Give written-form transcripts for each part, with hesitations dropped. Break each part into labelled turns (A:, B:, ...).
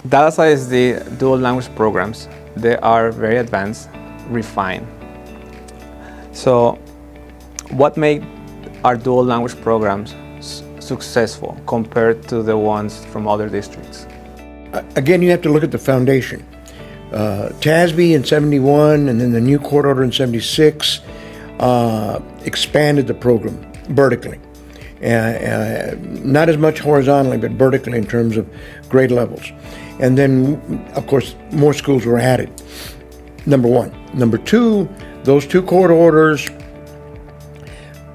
A: Dallas ISD dual language programs, they are very advanced, refined. So what made our dual language programs successful compared to the ones from other districts?
B: Again, you have to look at the foundation. TASB in 71 and then the new court order in 76 expanded the program vertically. Not as much horizontally, but vertically in terms of grade levels. And then, of course, more schools were added, number one. Number two, those two court orders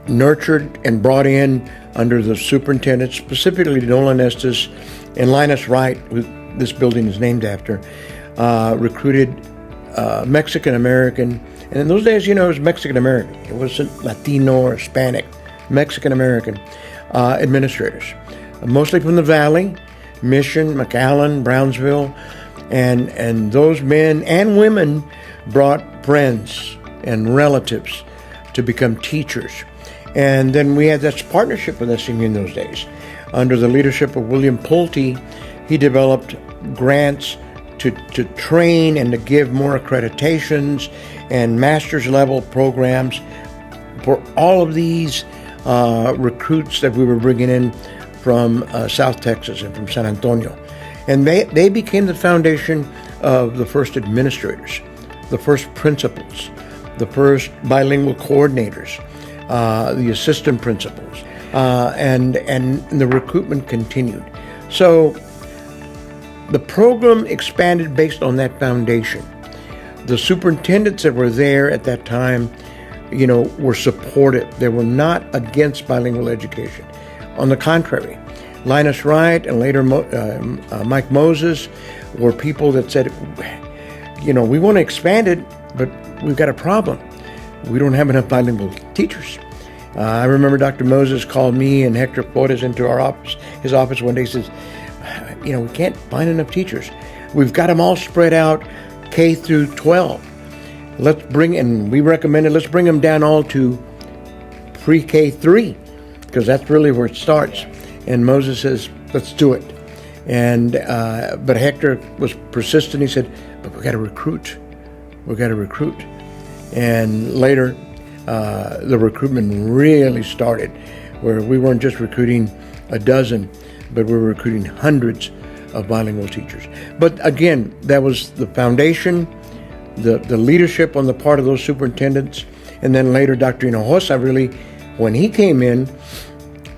B: nurtured and brought in under the superintendents, specifically Nolan Estes and Linus Wright, who this building is named after, recruited Mexican-American, and in those days, it was Mexican-American. It wasn't Latino or Hispanic, Mexican-American administrators, mostly from the Valley, Mission, McAllen, Brownsville, and those men and women brought friends and relatives to become teachers. And then we had this partnership with SMU in those days. Under the leadership of William Pulte, he developed grants to train and to give more accreditations and master's level programs for all of these recruits that we were bringing in from South Texas and from San Antonio. And they became the foundation of the first administrators, the first principals, the first bilingual coordinators, the assistant principals, and the recruitment continued. So the program expanded based on that foundation. The superintendents that were there at that time, were supportive. They were not against bilingual education. On the contrary, Linus Wright and later Mike Moses were people that said, we want to expand it, but we've got a problem. We don't have enough bilingual teachers. I remember Dr. Moses called me and Hector Flores into his office one day. He says, we can't find enough teachers. We've got them all spread out K through 12. We recommended, let's bring them down all to pre-K 3, because that's really where it starts. And Moses says, let's do it. And but Hector was persistent. He said, but we got to recruit. And later, the recruitment really started, where we weren't just recruiting a dozen, but we were recruiting hundreds of bilingual teachers. But again, that was the foundation, the leadership on the part of those superintendents, and then later Dr. Hinojosa really, when he came in,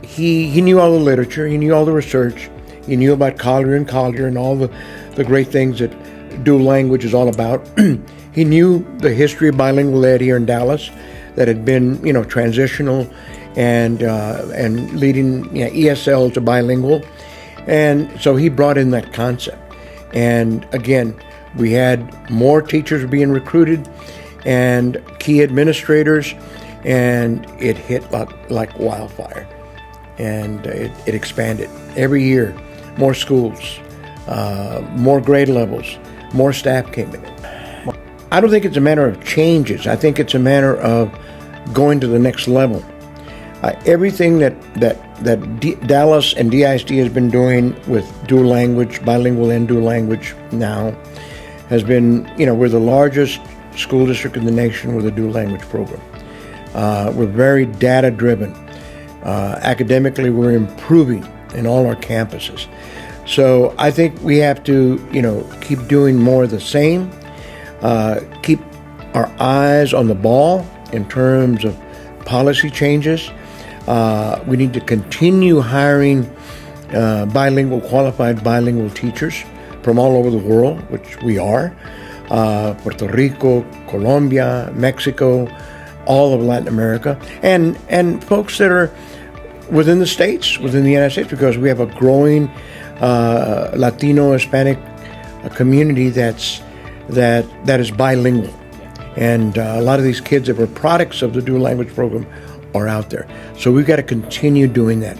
B: he knew all the literature, he knew all the research, he knew about Collier and all the great things that dual language is all about. He knew the history of bilingual ed here in Dallas, that had been, transitional and leading ESL to bilingual. And so he brought in that concept. And again, we had more teachers being recruited and key administrators, and it hit like wildfire. And it expanded. Every year, more schools, more grade levels, more staff came in. I don't think it's a matter of changes. I think it's a matter of going to the next level. Everything that Dallas and DISD has been doing with dual language, bilingual and dual language now, has been, we're the largest school district in the nation with a dual language program. We're very data driven. Academically, we're improving in all our campuses. So I think we have to, keep doing more of the same, keep our eyes on the ball in terms of policy changes. We need to continue hiring qualified bilingual teachers from all over the world, which we are. Puerto Rico, Colombia, Mexico, all of Latin America, and folks that are within the states, within the United States, because we have a growing Latino, Hispanic community that is bilingual. And a lot of these kids that were products of the dual language program are out there. So we've got to continue doing that.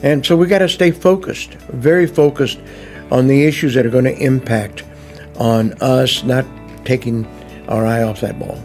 B: And so we've got to stay focused, very focused on the issues that are going to impact on us not taking our eye off that ball.